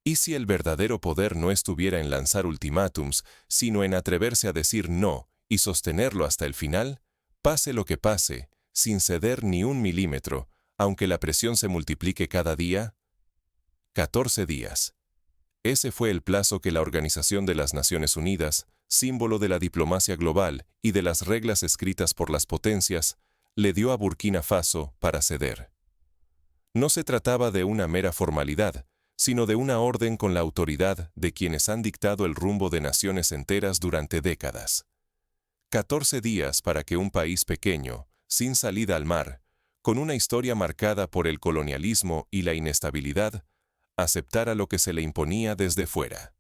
¿Y si el verdadero poder no estuviera en lanzar ultimátums, sino en atreverse a decir no y sostenerlo hasta el final? Pase lo que pase, sin ceder ni un milímetro, aunque la presión se multiplique cada día. 14 días. Ese fue el plazo que la Organización de las Naciones Unidas, símbolo de la diplomacia global y de las reglas escritas por las potencias, le dio a Burkina Faso para ceder. No se trataba de una mera formalidad, sino de una orden con la autoridad de quienes han dictado el rumbo de naciones enteras durante décadas. 14 días para que un país pequeño, sin salida al mar, con una historia marcada por el colonialismo y la inestabilidad, aceptara lo que se le imponía desde fuera.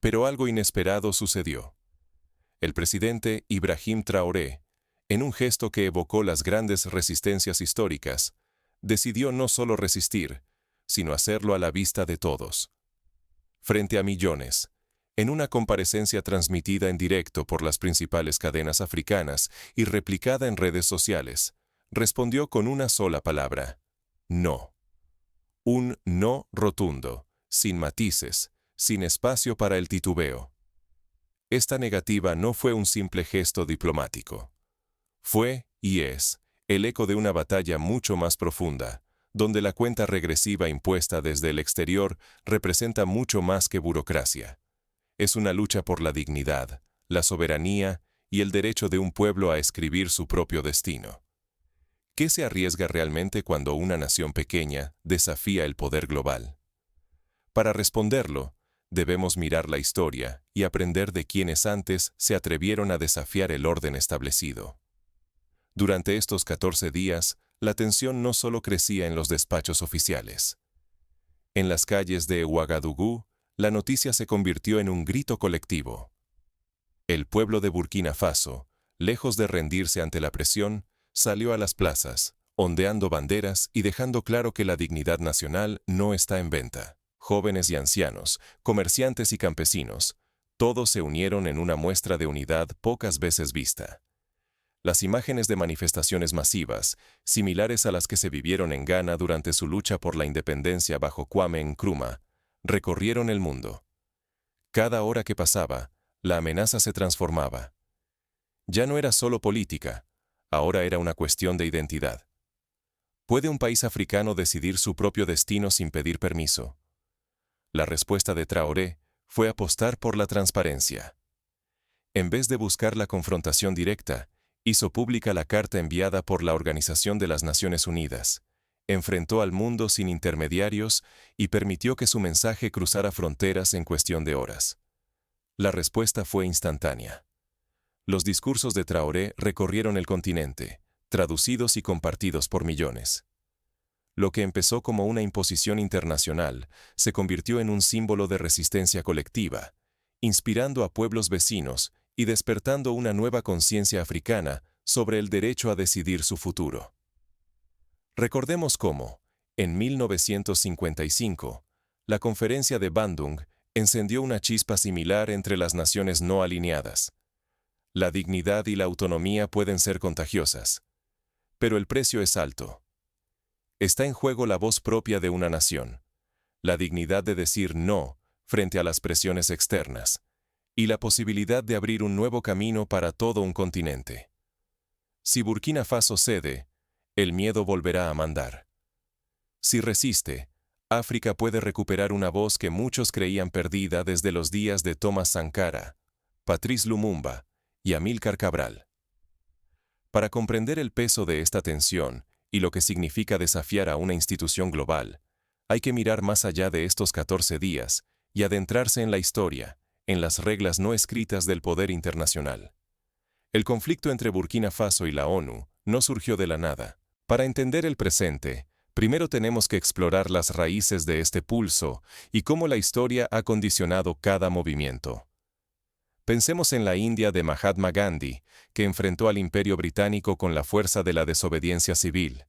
Pero algo inesperado sucedió. El presidente Ibrahim Traoré, en un gesto que evocó las grandes resistencias históricas, decidió no solo resistir, sino hacerlo a la vista de todos. Frente a millones, en una comparecencia transmitida en directo por las principales cadenas africanas y replicada en redes sociales, respondió con una sola palabra: no. Un no rotundo, sin matices, sin espacio para el titubeo. Esta negativa no fue un simple gesto diplomático. Fue, y es, el eco de una batalla mucho más profunda, donde la cuenta regresiva impuesta desde el exterior representa mucho más que burocracia. Es una lucha por la dignidad, la soberanía y el derecho de un pueblo a escribir su propio destino. ¿Qué se arriesga realmente cuando una nación pequeña desafía el poder global? Para responderlo, debemos mirar la historia y aprender de quienes antes se atrevieron a desafiar el orden establecido. Durante estos 14 días, la tensión no solo crecía en los despachos oficiales. En las calles de Ouagadougou, la noticia se convirtió en un grito colectivo. El pueblo de Burkina Faso, lejos de rendirse ante la presión, salió a las plazas, ondeando banderas y dejando claro que la dignidad nacional no está en venta. Jóvenes y ancianos, comerciantes y campesinos, todos se unieron en una muestra de unidad pocas veces vista. Las imágenes de manifestaciones masivas, similares a las que se vivieron en Ghana durante su lucha por la independencia bajo Kwame Nkrumah, recorrieron el mundo. Cada hora que pasaba, la amenaza se transformaba. Ya no era solo política, ahora era una cuestión de identidad. ¿Puede un país africano decidir su propio destino sin pedir permiso? La respuesta de Traoré fue apostar por la transparencia. En vez de buscar la confrontación directa, hizo pública la carta enviada por la Organización de las Naciones Unidas, enfrentó al mundo sin intermediarios y permitió que su mensaje cruzara fronteras en cuestión de horas. La respuesta fue instantánea. Los discursos de Traoré recorrieron el continente, traducidos y compartidos por millones. Lo que empezó como una imposición internacional se convirtió en un símbolo de resistencia colectiva, inspirando a pueblos vecinos y despertando una nueva conciencia africana sobre el derecho a decidir su futuro. Recordemos cómo, en 1955, la Conferencia de Bandung encendió una chispa similar entre las naciones no alineadas. La dignidad y la autonomía pueden ser contagiosas, pero el precio es alto. Está en juego la voz propia de una nación, la dignidad de decir no frente a las presiones externas, y la posibilidad de abrir un nuevo camino para todo un continente. Si Burkina Faso cede, el miedo volverá a mandar. Si resiste, África puede recuperar una voz que muchos creían perdida desde los días de Thomas Sankara, Patrice Lumumba y Amílcar Cabral. Para comprender el peso de esta tensión y lo que significa desafiar a una institución global, hay que mirar más allá de estos 14 días y adentrarse en la historia, en las reglas no escritas del poder internacional. El conflicto entre Burkina Faso y la ONU no surgió de la nada. Para entender el presente, primero tenemos que explorar las raíces de este pulso y cómo la historia ha condicionado cada movimiento. Pensemos en la India de Mahatma Gandhi, que enfrentó al Imperio Británico con la fuerza de la desobediencia civil.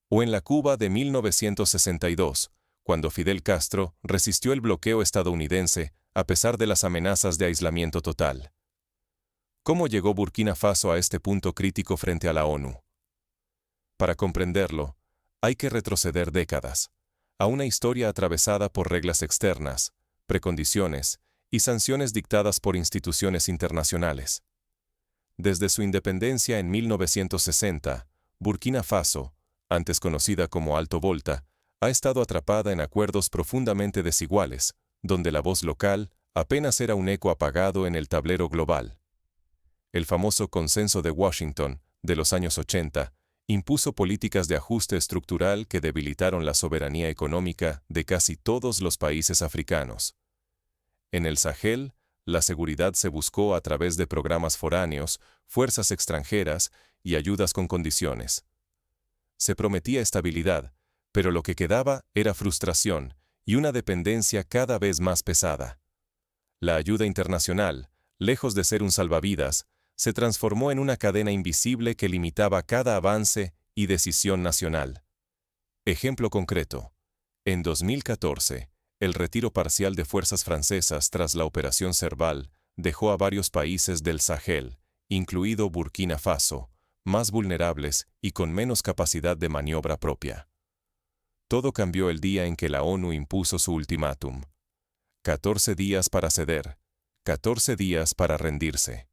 O en la Cuba de 1962, cuando Fidel Castro resistió el bloqueo estadounidense a pesar de las amenazas de aislamiento total. ¿Cómo llegó Burkina Faso a este punto crítico frente a la ONU? Para comprenderlo, hay que retroceder décadas, a una historia atravesada por reglas externas, precondiciones y sanciones dictadas por instituciones internacionales. Desde su independencia en 1960, Burkina Faso, antes conocida como Alto Volta, ha estado atrapada en acuerdos profundamente desiguales, donde la voz local apenas era un eco apagado en el tablero global. El famoso Consenso de Washington, de los años 80, impuso políticas de ajuste estructural que debilitaron la soberanía económica de casi todos los países africanos. En el Sahel, la seguridad se buscó a través de programas foráneos, fuerzas extranjeras y ayudas con condiciones. Se prometía estabilidad, pero lo que quedaba era frustración y una dependencia cada vez más pesada. La ayuda internacional, lejos de ser un salvavidas, se transformó en una cadena invisible que limitaba cada avance y decisión nacional. Ejemplo concreto. En 2014, el retiro parcial de fuerzas francesas tras la Operación Serval dejó a varios países del Sahel, incluido Burkina Faso, más vulnerables y con menos capacidad de maniobra propia. Todo cambió el día en que la ONU impuso su ultimátum. 14 días para ceder, 14 días para rendirse.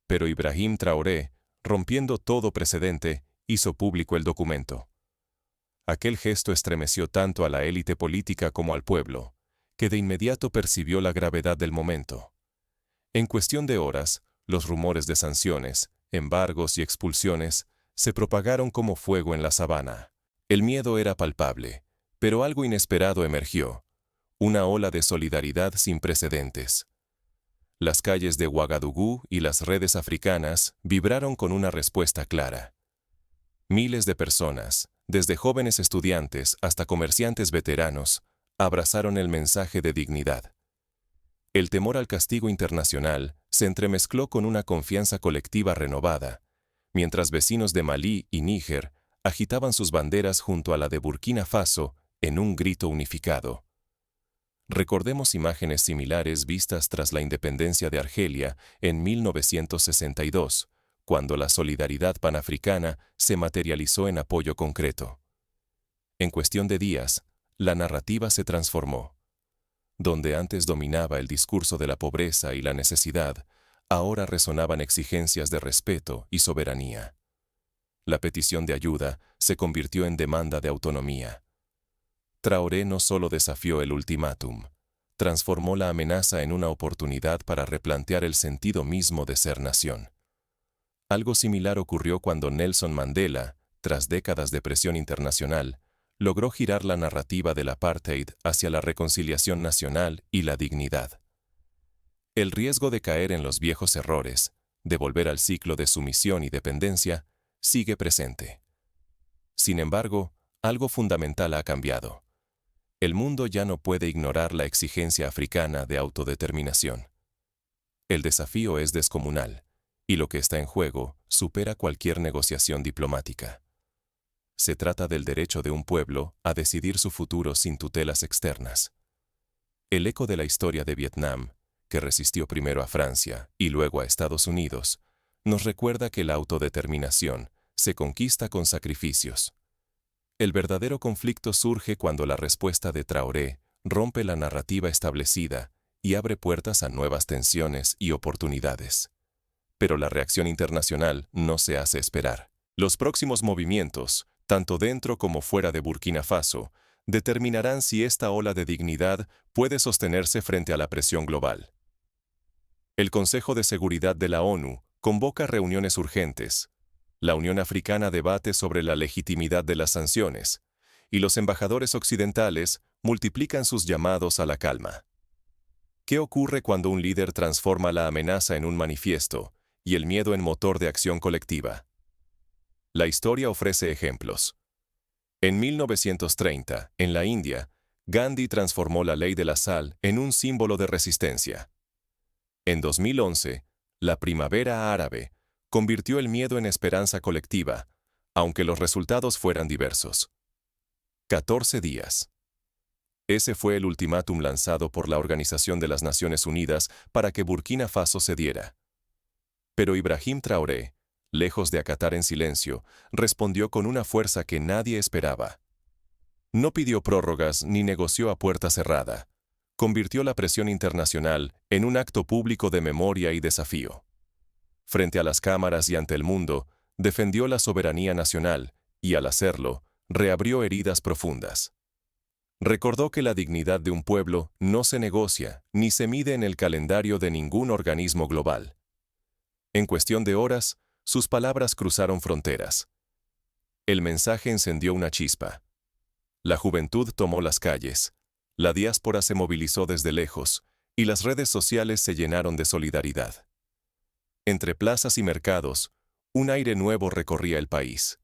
Pero Ibrahim Traoré, rompiendo todo precedente, hizo público el documento. Aquel gesto estremeció tanto a la élite política como al pueblo, que de inmediato percibió la gravedad del momento. En cuestión de horas, los rumores de sanciones, embargos y expulsiones se propagaron como fuego en la sabana. El miedo era palpable, pero algo inesperado emergió: una ola de solidaridad sin precedentes. Las calles de Ouagadougou y las redes africanas vibraron con una respuesta clara. Miles de personas, desde jóvenes estudiantes hasta comerciantes veteranos, abrazaron el mensaje de dignidad. El temor al castigo internacional se entremezcló con una confianza colectiva renovada, mientras vecinos de Malí y Níger agitaban sus banderas junto a la de Burkina Faso en un grito unificado. Recordemos imágenes similares vistas tras la independencia de Argelia en 1962, cuando la solidaridad panafricana se materializó en apoyo concreto. En cuestión de días, la narrativa se transformó. Donde antes dominaba el discurso de la pobreza y la necesidad, ahora resonaban exigencias de respeto y soberanía. La petición de ayuda se convirtió en demanda de autonomía. Traoré no solo desafió el ultimátum, transformó la amenaza en una oportunidad para replantear el sentido mismo de ser nación. Algo similar ocurrió cuando Nelson Mandela, tras décadas de presión internacional, logró girar la narrativa del apartheid hacia la reconciliación nacional y la dignidad. El riesgo de caer en los viejos errores, de volver al ciclo de sumisión y dependencia, sigue presente. Sin embargo, algo fundamental ha cambiado. El mundo ya no puede ignorar la exigencia africana de autodeterminación. El desafío es descomunal, y lo que está en juego supera cualquier negociación diplomática. Se trata del derecho de un pueblo a decidir su futuro sin tutelas externas. El eco de la historia de Vietnam, que resistió primero a Francia y luego a Estados Unidos, nos recuerda que la autodeterminación se conquista con sacrificios. El verdadero conflicto surge cuando la respuesta de Traoré rompe la narrativa establecida y abre puertas a nuevas tensiones y oportunidades. Pero la reacción internacional no se hace esperar. Los próximos movimientos, tanto dentro como fuera de Burkina Faso, determinarán si esta ola de dignidad puede sostenerse frente a la presión global. El Consejo de Seguridad de la ONU convoca reuniones urgentes. La Unión Africana debate sobre la legitimidad de las sanciones, y los embajadores occidentales multiplican sus llamados a la calma. ¿Qué ocurre cuando un líder transforma la amenaza en un manifiesto y el miedo en motor de acción colectiva? La historia ofrece ejemplos. En 1930, en la India, Gandhi transformó la ley de la sal en un símbolo de resistencia. En 2011, la Primavera Árabe convirtió el miedo en esperanza colectiva, aunque los resultados fueran diversos. 14 días. Ese fue el ultimátum lanzado por la Organización de las Naciones Unidas para que Burkina Faso cediera. Pero Ibrahim Traoré, lejos de acatar en silencio, respondió con una fuerza que nadie esperaba. No pidió prórrogas ni negoció a puerta cerrada. Convirtió la presión internacional en un acto público de memoria y desafío. Frente a las cámaras y ante el mundo, defendió la soberanía nacional y, al hacerlo, reabrió heridas profundas. Recordó que la dignidad de un pueblo no se negocia ni se mide en el calendario de ningún organismo global. En cuestión de horas, sus palabras cruzaron fronteras. El mensaje encendió una chispa. La juventud tomó las calles, la diáspora se movilizó desde lejos y las redes sociales se llenaron de solidaridad. Entre plazas y mercados, un aire nuevo recorría el país.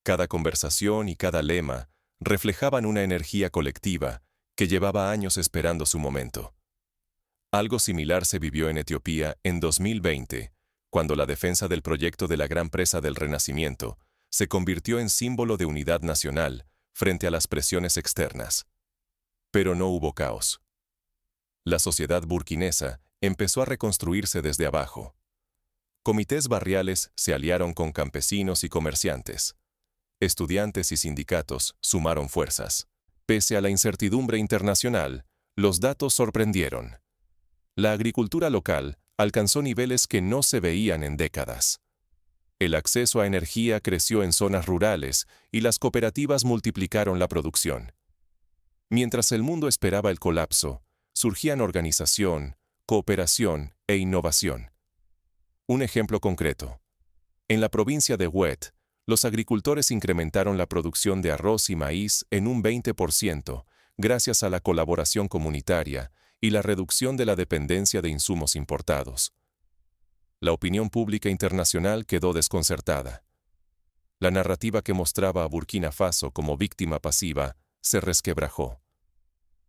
Cada conversación y cada lema reflejaban una energía colectiva que llevaba años esperando su momento. Algo similar se vivió en Etiopía en 2020, cuando la defensa del proyecto de la Gran Presa del Renacimiento se convirtió en símbolo de unidad nacional frente a las presiones externas. Pero no hubo caos. La sociedad burkinesa empezó a reconstruirse desde abajo. Comités barriales se aliaron con campesinos y comerciantes. Estudiantes y sindicatos sumaron fuerzas. Pese a la incertidumbre internacional, los datos sorprendieron. La agricultura local alcanzó niveles que no se veían en décadas. El acceso a energía creció en zonas rurales y las cooperativas multiplicaron la producción. Mientras el mundo esperaba el colapso, surgían organización, cooperación e innovación. Un ejemplo concreto. En la provincia de Huet, los agricultores incrementaron la producción de arroz y maíz en un 20% gracias a la colaboración comunitaria y la reducción de la dependencia de insumos importados. La opinión pública internacional quedó desconcertada. La narrativa que mostraba a Burkina Faso como víctima pasiva se resquebrajó.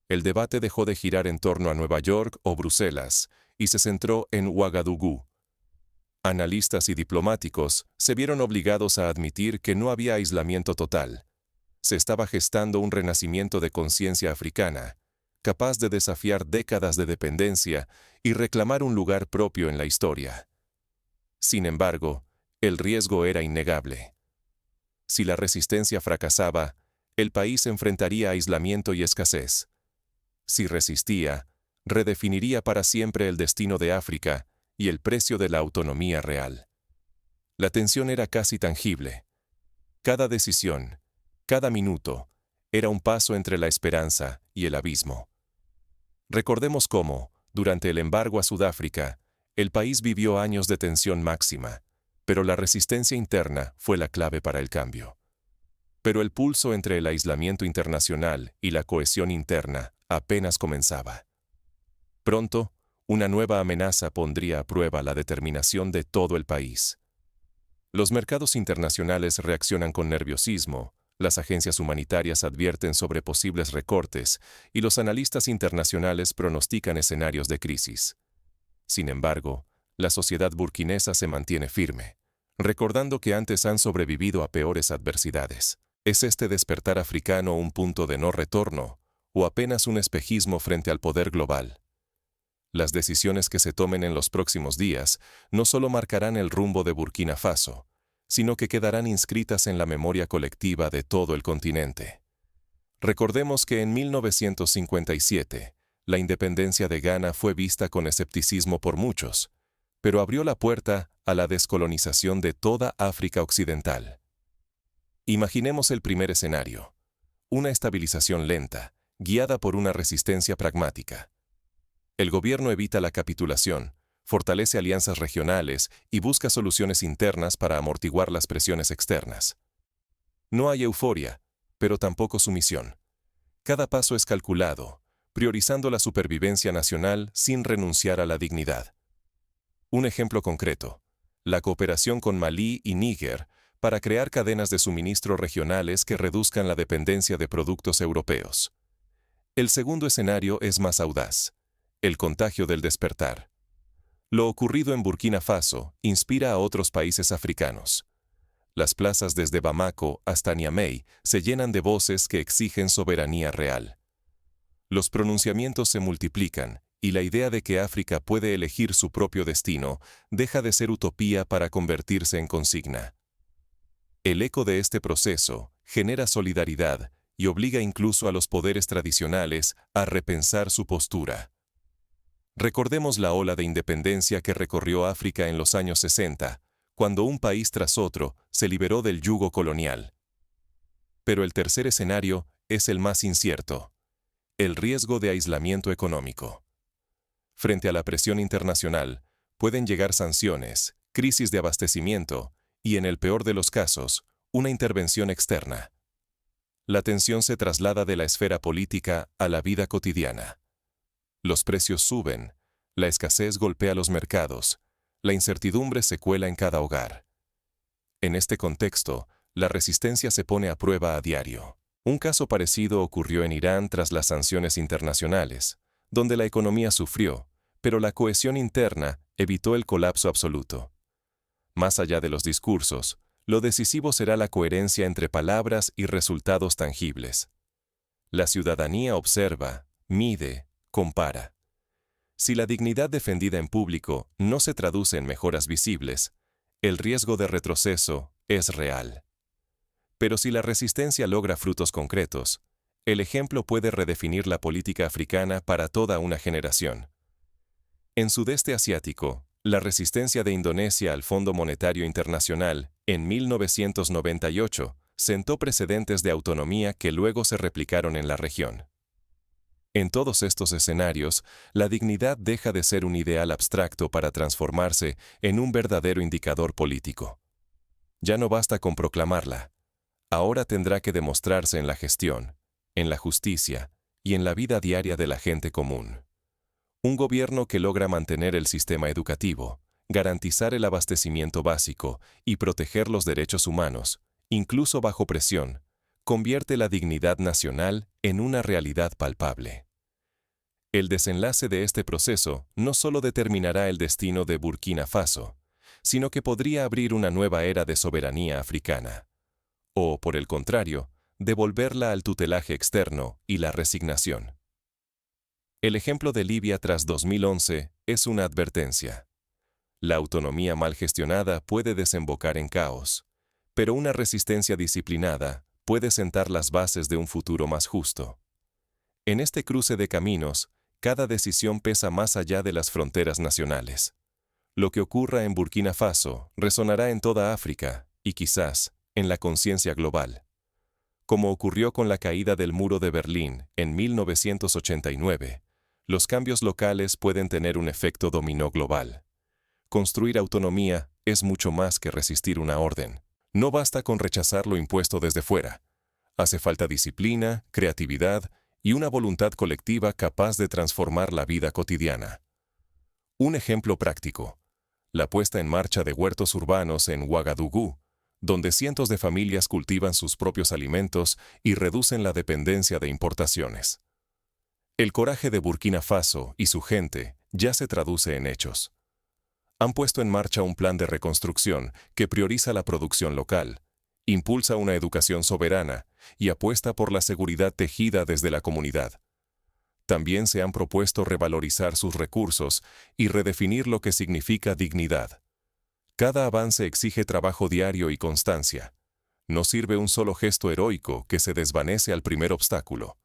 El debate dejó de girar en torno a Nueva York o Bruselas y se centró en Ouagadougou. Analistas y diplomáticos se vieron obligados a admitir que no había aislamiento total. Se estaba gestando un renacimiento de conciencia africana, capaz de desafiar décadas de dependencia y reclamar un lugar propio en la historia. Sin embargo, el riesgo era innegable. Si la resistencia fracasaba, el país enfrentaría aislamiento y escasez. Si resistía, redefiniría para siempre el destino de África y el precio de la autonomía real. La tensión era casi tangible. Cada decisión, cada minuto, era un paso entre la esperanza y el abismo. Recordemos cómo, durante el embargo a Sudáfrica, el país vivió años de tensión máxima, pero la resistencia interna fue la clave para el cambio. Pero el pulso entre el aislamiento internacional y la cohesión interna apenas comenzaba. Pronto, una nueva amenaza pondría a prueba la determinación de todo el país. Los mercados internacionales reaccionan con nerviosismo, las agencias humanitarias advierten sobre posibles recortes y los analistas internacionales pronostican escenarios de crisis. Sin embargo, la sociedad burkinesa se mantiene firme, recordando que antes han sobrevivido a peores adversidades. ¿Es este despertar africano un punto de no retorno o apenas un espejismo frente al poder global? Las decisiones que se tomen en los próximos días no solo marcarán el rumbo de Burkina Faso, sino que quedarán inscritas en la memoria colectiva de todo el continente. Recordemos que en 1957, la independencia de Ghana fue vista con escepticismo por muchos, pero abrió la puerta a la descolonización de toda África Occidental. Imaginemos el primer escenario: una estabilización lenta, guiada por una resistencia pragmática. El gobierno evita la capitulación, fortalece alianzas regionales y busca soluciones internas para amortiguar las presiones externas. No hay euforia, pero tampoco sumisión. Cada paso es calculado, priorizando la supervivencia nacional sin renunciar a la dignidad. Un ejemplo concreto: la cooperación con Malí y Níger para crear cadenas de suministro regionales que reduzcan la dependencia de productos europeos. El segundo escenario es más audaz: el contagio del despertar. Lo ocurrido en Burkina Faso inspira a otros países africanos. Las plazas desde Bamako hasta Niamey se llenan de voces que exigen soberanía real. Los pronunciamientos se multiplican y la idea de que África puede elegir su propio destino deja de ser utopía para convertirse en consigna. El eco de este proceso genera solidaridad y obliga incluso a los poderes tradicionales a repensar su postura. Recordemos la ola de independencia que recorrió África en los años 60, cuando un país tras otro se liberó del yugo colonial. Pero el tercer escenario es el más incierto: el riesgo de aislamiento económico. Frente a la presión internacional, pueden llegar sanciones, crisis de abastecimiento y, en el peor de los casos, una intervención externa. La tensión se traslada de la esfera política a la vida cotidiana. Los precios suben, la escasez golpea los mercados, la incertidumbre se cuela en cada hogar. En este contexto, la resistencia se pone a prueba a diario. Un caso parecido ocurrió en Irán tras las sanciones internacionales, donde la economía sufrió, pero la cohesión interna evitó el colapso absoluto. Más allá de los discursos, lo decisivo será la coherencia entre palabras y resultados tangibles. La ciudadanía observa, mide, compara. Si la dignidad defendida en público no se traduce en mejoras visibles, el riesgo de retroceso es real. Pero si la resistencia logra frutos concretos, el ejemplo puede redefinir la política africana para toda una generación. En Sudeste Asiático, la resistencia de Indonesia al Fondo Monetario Internacional en 1998 sentó precedentes de autonomía que luego se replicaron en la región. En todos estos escenarios, la dignidad deja de ser un ideal abstracto para transformarse en un verdadero indicador político. Ya no basta con proclamarla. Ahora tendrá que demostrarse en la gestión, en la justicia y en la vida diaria de la gente común. Un gobierno que logra mantener el sistema educativo, garantizar el abastecimiento básico y proteger los derechos humanos, incluso bajo presión, convierte la dignidad nacional en una realidad palpable. El desenlace de este proceso no solo determinará el destino de Burkina Faso, sino que podría abrir una nueva era de soberanía africana. O, por el contrario, devolverla al tutelaje externo y la resignación. El ejemplo de Libia tras 2011 es una advertencia. La autonomía mal gestionada puede desembocar en caos, pero una resistencia disciplinada puede sentar las bases de un futuro más justo. En este cruce de caminos, cada decisión pesa más allá de las fronteras nacionales. Lo que ocurra en Burkina Faso resonará en toda África y quizás en la conciencia global. Como ocurrió con la caída del muro de Berlín en 1989, los cambios locales pueden tener un efecto dominó global. Construir autonomía es mucho más que resistir una orden. No basta con rechazar lo impuesto desde fuera. Hace falta disciplina, creatividad y una voluntad colectiva capaz de transformar la vida cotidiana. Un ejemplo práctico: la puesta en marcha de huertos urbanos en Ouagadougou, donde cientos de familias cultivan sus propios alimentos y reducen la dependencia de importaciones. El coraje de Burkina Faso y su gente ya se traduce en hechos. Han puesto en marcha un plan de reconstrucción que prioriza la producción local, impulsa una educación soberana y apuesta por la seguridad tejida desde la comunidad. También se han propuesto revalorizar sus recursos y redefinir lo que significa dignidad. Cada avance exige trabajo diario y constancia. No sirve un solo gesto heroico que se desvanece al primer obstáculo.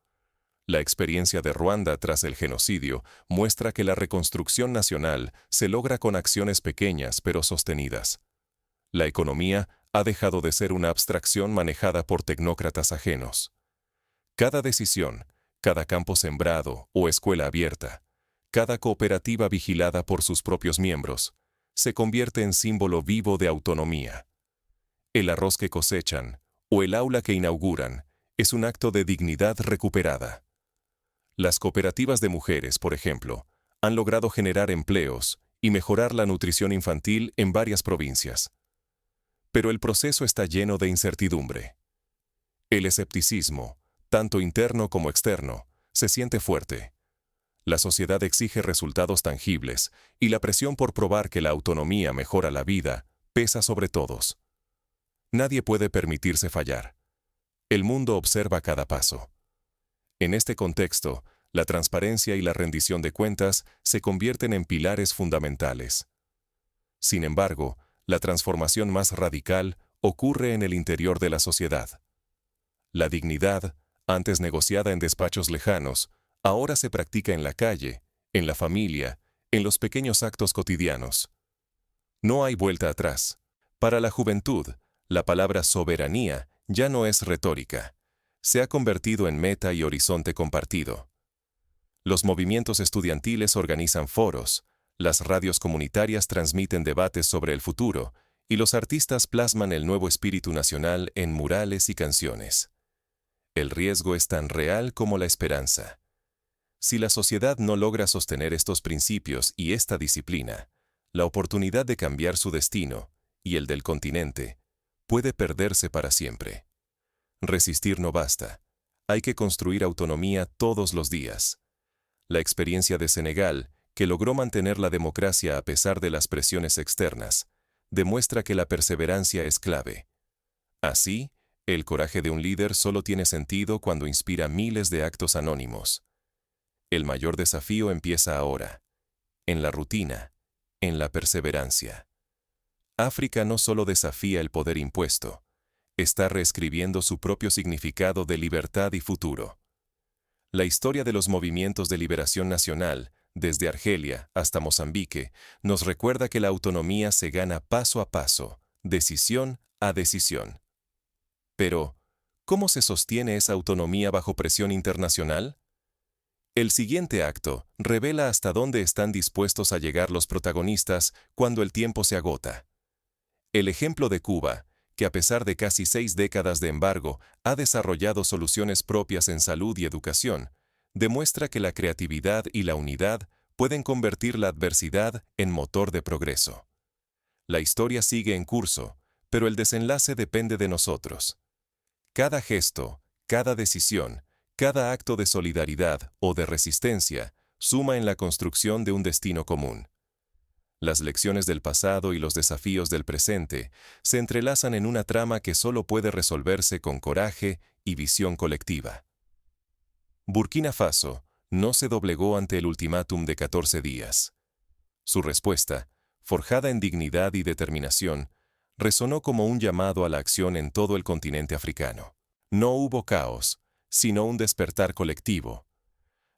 La experiencia de Ruanda tras el genocidio muestra que la reconstrucción nacional se logra con acciones pequeñas pero sostenidas. La economía ha dejado de ser una abstracción manejada por tecnócratas ajenos. Cada decisión, cada campo sembrado o escuela abierta, cada cooperativa vigilada por sus propios miembros, se convierte en símbolo vivo de autonomía. El arroz que cosechan o el aula que inauguran es un acto de dignidad recuperada. Las cooperativas de mujeres, por ejemplo, han logrado generar empleos y mejorar la nutrición infantil en varias provincias. Pero el proceso está lleno de incertidumbre. El escepticismo, tanto interno como externo, se siente fuerte. La sociedad exige resultados tangibles y la presión por probar que la autonomía mejora la vida pesa sobre todos. Nadie puede permitirse fallar. El mundo observa cada paso. En este contexto, la transparencia y la rendición de cuentas se convierten en pilares fundamentales. Sin embargo, la transformación más radical ocurre en el interior de la sociedad. La dignidad, Antes negociada en despachos lejanos, ahora se practica en la calle, en la familia, en los pequeños actos cotidianos. No hay vuelta atrás. Para la juventud, la palabra soberanía ya no es retórica. Se ha convertido en meta y horizonte compartido. Los movimientos estudiantiles organizan foros, las radios comunitarias transmiten debates sobre el futuro, y los artistas plasman el nuevo espíritu nacional en murales y canciones. El riesgo es tan real como la esperanza. Si la sociedad no logra sostener estos principios y esta disciplina, la oportunidad de cambiar su destino, y el del continente, puede perderse para siempre. Resistir no basta. Hay que construir autonomía todos los días. La experiencia de Senegal, que logró mantener la democracia a pesar de las presiones externas, demuestra que la perseverancia es clave. Así, el coraje de un líder solo tiene sentido cuando inspira miles de actos anónimos. El mayor desafío empieza ahora, en la rutina, en la perseverancia. África no solo desafía el poder impuesto, está reescribiendo su propio significado de libertad y futuro. La historia de los movimientos de liberación nacional, desde Argelia hasta Mozambique, nos recuerda que la autonomía se gana paso a paso, decisión a decisión. Pero, ¿cómo se sostiene esa autonomía bajo presión internacional? El siguiente acto revela hasta dónde están dispuestos a llegar los protagonistas cuando el tiempo se agota. El ejemplo de Cuba, que a pesar de casi 6 décadas de embargo, ha desarrollado soluciones propias en salud y educación, demuestra que la creatividad y la unidad pueden convertir la adversidad en motor de progreso. La historia sigue en curso, pero el desenlace depende de nosotros. Cada gesto, cada decisión, cada acto de solidaridad o de resistencia suma en la construcción de un destino común. Las lecciones del pasado y los desafíos del presente se entrelazan en una trama que solo puede resolverse con coraje y visión colectiva. Burkina Faso no se doblegó ante el ultimátum de 14 días. Su respuesta, forjada en dignidad y determinación, resonó como un llamado a la acción en todo el continente africano. No hubo caos, sino un despertar colectivo.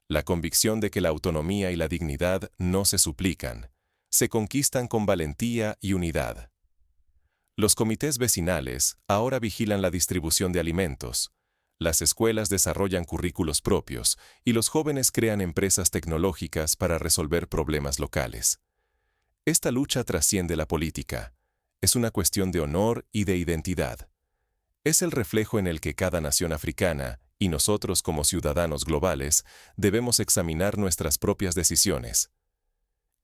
La convicción de que la autonomía y la dignidad no se suplican, se conquistan con valentía y unidad. Los comités vecinales ahora vigilan la distribución de alimentos, las escuelas desarrollan currículos propios y los jóvenes crean empresas tecnológicas para resolver problemas locales. Esta lucha trasciende la política. Es una cuestión de honor y de identidad. Es el reflejo en el que cada nación africana, y nosotros como ciudadanos globales, debemos examinar nuestras propias decisiones.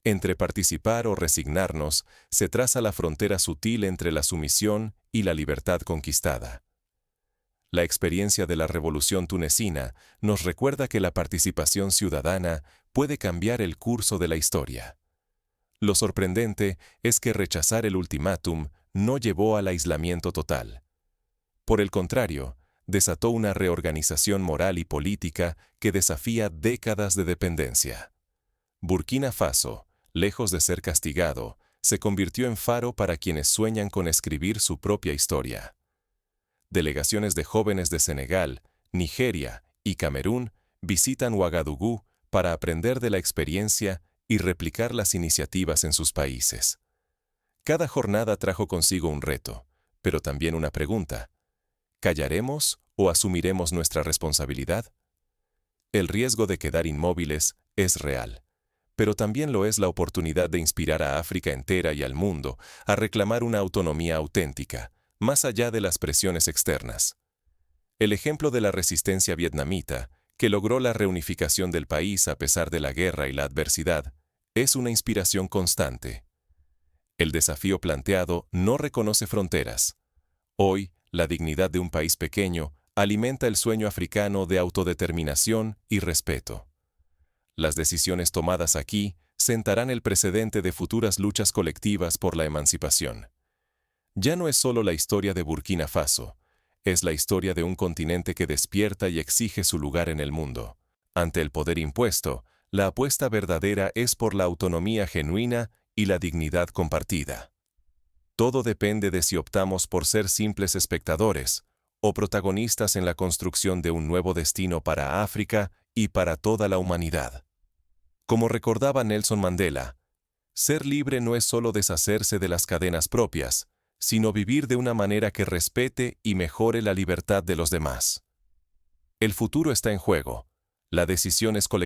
Entre participar o resignarnos, se traza la frontera sutil entre la sumisión y la libertad conquistada. La experiencia de la Revolución tunecina nos recuerda que la participación ciudadana puede cambiar el curso de la historia. Lo sorprendente es que rechazar el ultimátum no llevó al aislamiento total. Por el contrario, desató una reorganización moral y política que desafía décadas de dependencia. Burkina Faso, lejos de ser castigado, se convirtió en faro para quienes sueñan con escribir su propia historia. Delegaciones de jóvenes de Senegal, Nigeria y Camerún visitan Ouagadougou para aprender de la experiencia y replicar las iniciativas en sus países. Cada jornada trajo consigo un reto, pero también una pregunta. ¿Callaremos o asumiremos nuestra responsabilidad? El riesgo de quedar inmóviles es real, pero también lo es la oportunidad de inspirar a África entera y al mundo a reclamar una autonomía auténtica, más allá de las presiones externas. El ejemplo de la resistencia vietnamita, que logró la reunificación del país a pesar de la guerra y la adversidad, es una inspiración constante. El desafío planteado no reconoce fronteras. Hoy, la dignidad de un país pequeño alimenta el sueño africano de autodeterminación y respeto. Las decisiones tomadas aquí sentarán el precedente de futuras luchas colectivas por la emancipación. Ya no es solo la historia de Burkina Faso, es la historia de un continente que despierta y exige su lugar en el mundo. Ante el poder impuesto, la apuesta verdadera es por la autonomía genuina y la dignidad compartida. Todo depende de si optamos por ser simples espectadores o protagonistas en la construcción de un nuevo destino para África y para toda la humanidad. Como recordaba Nelson Mandela, ser libre no es solo deshacerse de las cadenas propias, sino vivir de una manera que respete y mejore la libertad de los demás. El futuro está en juego. La decisión es colectiva.